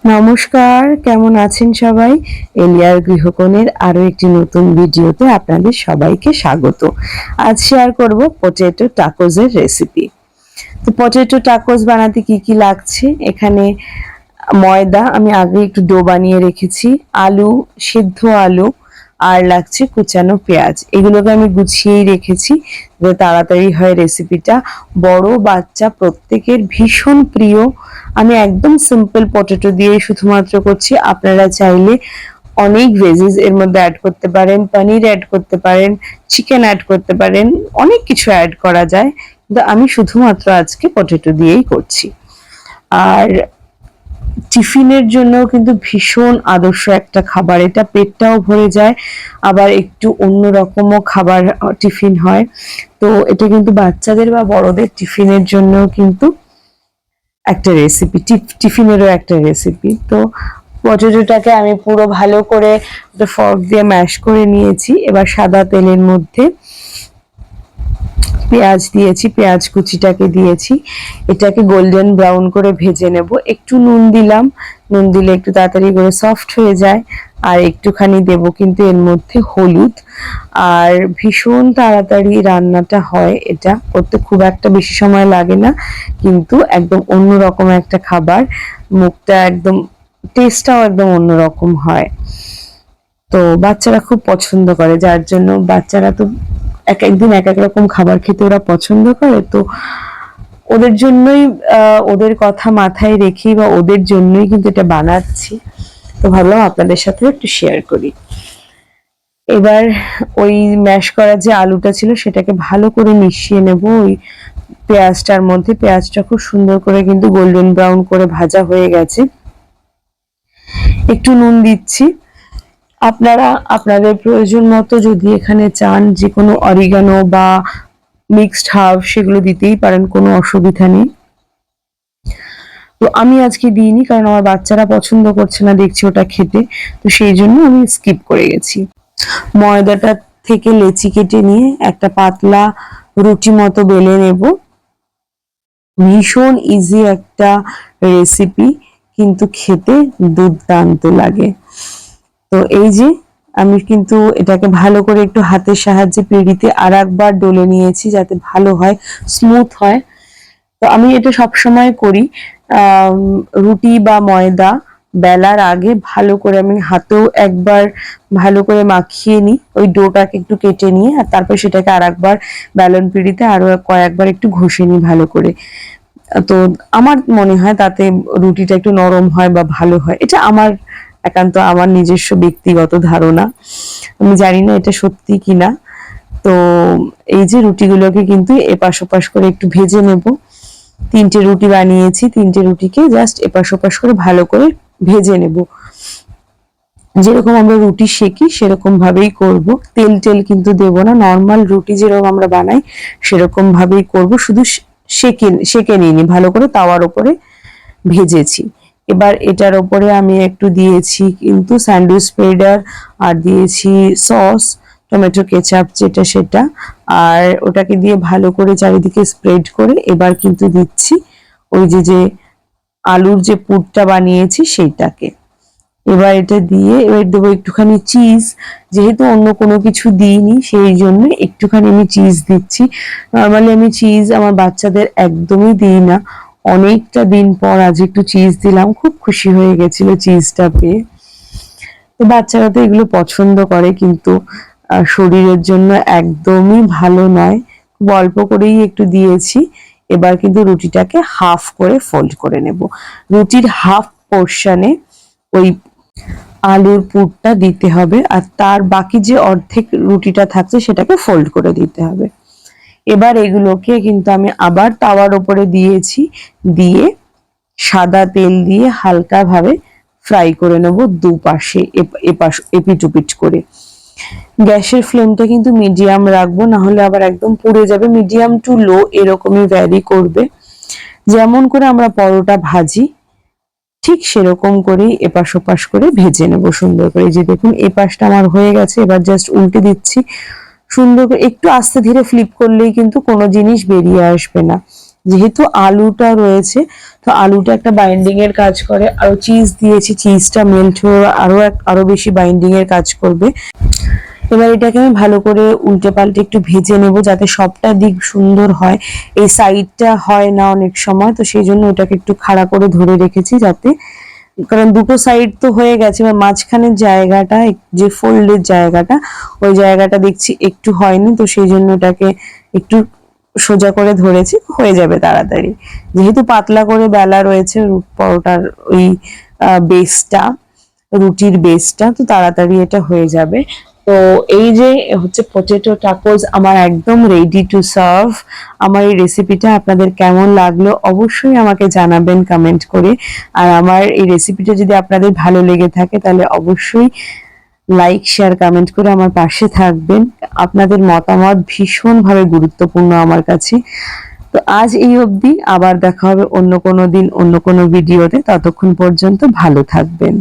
নমস্কার, কেমন আছেন সবাই? এলিয়ার গৃহকোণের আরো একটি নতুন ভিডিওতে আপনাদের সবাইকে স্বাগত। আজ শেয়ার করব পটেটো টাকোসের রেসিপি। তো পটেটো টাকোস বানাতে কি কি লাগছে? এখানে ময়দা আমি আগে একটু ডো বানিয়ে রেখেছি, আলু, সিদ্ধ আলু, আর লাগছে কুচানো পেঁয়াজ। এগুলোকে আমি গুছিয়েই রেখেছি যাতে তাড়াতাড়ি হয় রেসিপিটা। বড় বাচ্চা প্রত্যেকের ভীষণ প্রিয়। আমি একদম সিম্পল পটেটো দিয়ে শুধুমাত্র করছি। আপনারা চাইলে অনেক ভেজিস এর মধ্যে অ্যাড করতে পারেন, পনির অ্যাড করতে পারেন, চিকেন অ্যাড করতে পারেন, অনেক কিছু অ্যাড করা যায়, কিন্তু আমি শুধুমাত্র আজকে পটেটো দিয়েই করছি। আর টিফিনের জন্য কিন্তু ভীষণ আদর্শ একটা খাবার, এটা পেটটাও ভরে যায়, আবার একটু অন্যরকমও খাবার টিফিন হয়। তো এটা কিন্তু বাচ্চাদের বা বড়দের টিফিনের জন্য কিন্তু একটা রেসিপি, টিফিনেরও একটা রেসিপি। তো পটেটোটাকে আমি পুরো ভালো করে ফর্ক দিয়ে ম্যাশ করে নিয়েছি। এবার সাদা তেলের মধ্যে পেঁয়াজ দিয়েছি, পেঁয়াজ কুচিটাকে দিয়েছি, এটাকে গোল্ডেন ব্রাউন করে ভেজে নেব। একটু নুন দিলাম, নুন দিলে একটু তাড়াতাড়ি করে সফট হয়ে যায়। আর একটুখানি দেব কিন্তু এর মধ্যে হলুদ। আর ভীষণ তাড়াতাড়ি রান্নাটা হয়, এটা করতে খুব একটা বেশি সময় লাগে না, কিন্তু একদম অন্যরকম একটা খাবার, মুখটা একদম টেস্টটাও একদম অন্যরকম হয়। তো বাচ্চারা খুব পছন্দ করে, যার জন্য বাচ্চারা তো এক একদিন এক এক রকম খাবার খেতে ওরা পছন্দ করে। তো ওদের জন্যই ওদের কথা মাথায় রেখেই বা ওদের জন্যই কিন্তু এটা বানাচ্ছি। তো ভাবলাম আপনাদের সাথে একটু শেয়ার করি। এবার ওই ম্যাশ করা যে আলুটা ছিল সেটাকে ভালো করে মিশিয়ে নেব ওই পেঁয়াজটার মধ্যে। পেঁয়াজটা খুব সুন্দর করে কিন্তু গোল্ডেন ব্রাউন করে ভাজা হয়ে গেছে। একটু নুন দিচ্ছি। আপনারা আপনাদের প্রয়োজন মতো যদি এখানে চান যে কোনো অরিগানো বা মিক্সড হার্ব সেগুলো দিতেই পারেন, কোনো অসুবিধা নেই। তো আমি আজকে দিইনি কারণ আমার বাচ্চারা পছন্দ করছে না দেখছি ওটা খেতে, তো সেই জন্য আমি স্কিপ করে গেছি। ময়দাটা থেকে লেচি কেটে নিয়ে একটা পাতলা রুটি মতো বেলে নেব। ভীষণ ইজি একটা রেসিপি, কিন্তু খেতে দুর্দান্ত লাগে। তো এই যে আমি কিন্তু এটাকে ভালো করে একটু হাতের সাহায্যে পিঁড়িতে আর একবার ডলে নিয়েছি যাতে ভালো হয়, স্মুথ হয়। তো আমি এটা সবসময় করি, রুটি বা ময়দা বেলার আগে ভালো করে আমি হাতেও একবার ভালো করে মাখিয়ে নিই, ওই ডোটাকে একটু কেটে নিয়ে, আর তারপর সেটাকে আর একবার বেলন পিঁড়িতে আরো কয়েকবার একটু ঘষে নিই ভালো করে। তো আমার মনে হয় তাতে রুটিটা একটু নরম হয় বা ভালো হয়। এটা আমার একান্ত আমার নিজস্ব ব্যক্তিগত ধারণা, আমি জানি না এটা সত্যি কিনা। তো এই যে রুটিগুলোকে কিন্তু এপাশ ওপাশ করে একটু ভেজে নেব। 3টে রুটি বানিয়েছি, 3টে রুটিকে জাস্ট এপাশ ওপাশ করে ভালো করে ভেজে নেব। যেরকম আমরা রুটি সেকি সেরকম ভাবেই করব, তেল টেল কিন্তু দেব না, নর্মাল রুটি যেরকম আমরা বানাই সেরকম ভাবেই করব, শুধু সেকে নিইনি, ভালো করে তাওয়ার উপরে ভেজেছি। এবার এটার উপরে আমি একটু দিয়েছি কিন্তু স্যান্ডউইচ স্প্রেডার, আর দিয়েছি সস, টমেটো কেচাপ যেটা সেটা, আর ওটাকে দিয়ে ভালো করে চারিদিকে স্প্রেড করে এবার কিন্তু দিচ্ছি ওই যে আলুর যে পুরটা বানিয়েছি সেইটাকে। এবার এটা দিয়ে এবার দেবো একটুখানি চিজ, যেহেতু অন্য কোনো কিছু দিইনি সেই জন্য একটুখানি আমি চিজ দিচ্ছি। নর্মালি আমি চিজ আমার বাচ্চাদের একদমই দিই না, অনেকটা দিন পর আজ একটু চিজ দিলাম, খুব খুশি হয়ে গেছিল চিজটা পেয়ে। তো বাচ্চারা তো এগুলো পছন্দ করে, কিন্তু শরীরের জন্য একদমই ভালো নয়, খুব অল্প করেই একটু দিয়েছি। এবার কিন্তু রুটিটাকে হাফ করে ফোল্ড করে নেব। রুটির হাফ পোর্শনে ওই আলুর পুরটা দিতে হবে, আর তার বাকি যে অর্ধেক রুটিটা থাকছে সেটাকে ফোল্ড করে দিতে হবে। এবার এগুলোকে কিন্তু আমি আবার তাওয়ার উপরে দিয়েছি, দিয়ে সাদা তেল দিয়ে হালকা ভাবে ফ্রাই করে নেব দুপাশে, এপাশ এপিট ওপিট করে। গ্যাসের ফ্লেমটা কিন্তু মিডিয়াম রাখবো, না হলে আবার একদম পুড়ে যাবে। মিডিয়াম টু লো এরকমই ভ্যারি করবে। যেমন করে আমরা পরোটা ভাজি ঠিক সেরকম করেই এপাশ ওপাশ করে ভেজে নেব সুন্দর করে। যে দেখুন এই পাশটা আমার হয়ে গেছে, এবার জাস্ট উল্টে দিচ্ছি সুন্দর করে। একটু আস্তে ধীরে ফ্লিপ করলেই কিন্তু কোনো জিনিস বেরিয়ে আসবে না, যেহেতু আলুটা রয়েছে, তো আলুটা একটা বাইন্ডিং এর কাজ করে, আরো চিজ দিয়েছি, চিজটা মেল্ট হয়ে আরো বেশি বাইন্ডিং এর কাজ করবে। এবার এটাকে আমি ভালো করে উল্টে পাল্টে একটু ভেজে নেব, যাতে সবটা দিক সুন্দর হয়। এই সাইডটা হয় না অনেক সময়, তো সেই জন্য ওটাকে একটু খাড়া করে ধরে রেখেছি, যাতে, কারণ দুটো সাইড তো হয়ে গেছে, এবার মাঝখানের জায়গাটা, যে ফোল্ডের জায়গাটা, ওই জায়গাটা দেখছি একটু হয়নি, তো সেই জন্য ওটাকে একটু সোজা করে ধরেছি, হয়ে যাবে তাড়াতাড়ি। যেহেতু পাতলা করে বেলা রয়েছে পরোটার ওই বেসটা, রুটির বেসটা, তো তাড়াতাড়ি এটা হয়ে যাবে। তো এই যে হচ্ছে পটেটো টাকোস আমার একদম রেডি টু সার্ভ। আমার এই রেসিপিটা আপনাদের কেমন লাগলো অবশ্যই আমাকে জানাবেন কমেন্ট করে। আর আমার এই রেসিপিটা যদি আপনাদের ভালো লেগে থাকে তাহলে অবশ্যই লাইক শেয়ার কমেন্ট করে আমার পাশে থাকবেন। আপনাদের মতামত ভীষণভাবে গুরুত্বপূর্ণ আমার কাছে। তো আজ এই অবধি, আবার দেখা হবে অন্য কোনো দিন অন্য কোনো ভিডিওতে। ততক্ষণ পর্যন্ত ভালো থাকবেন।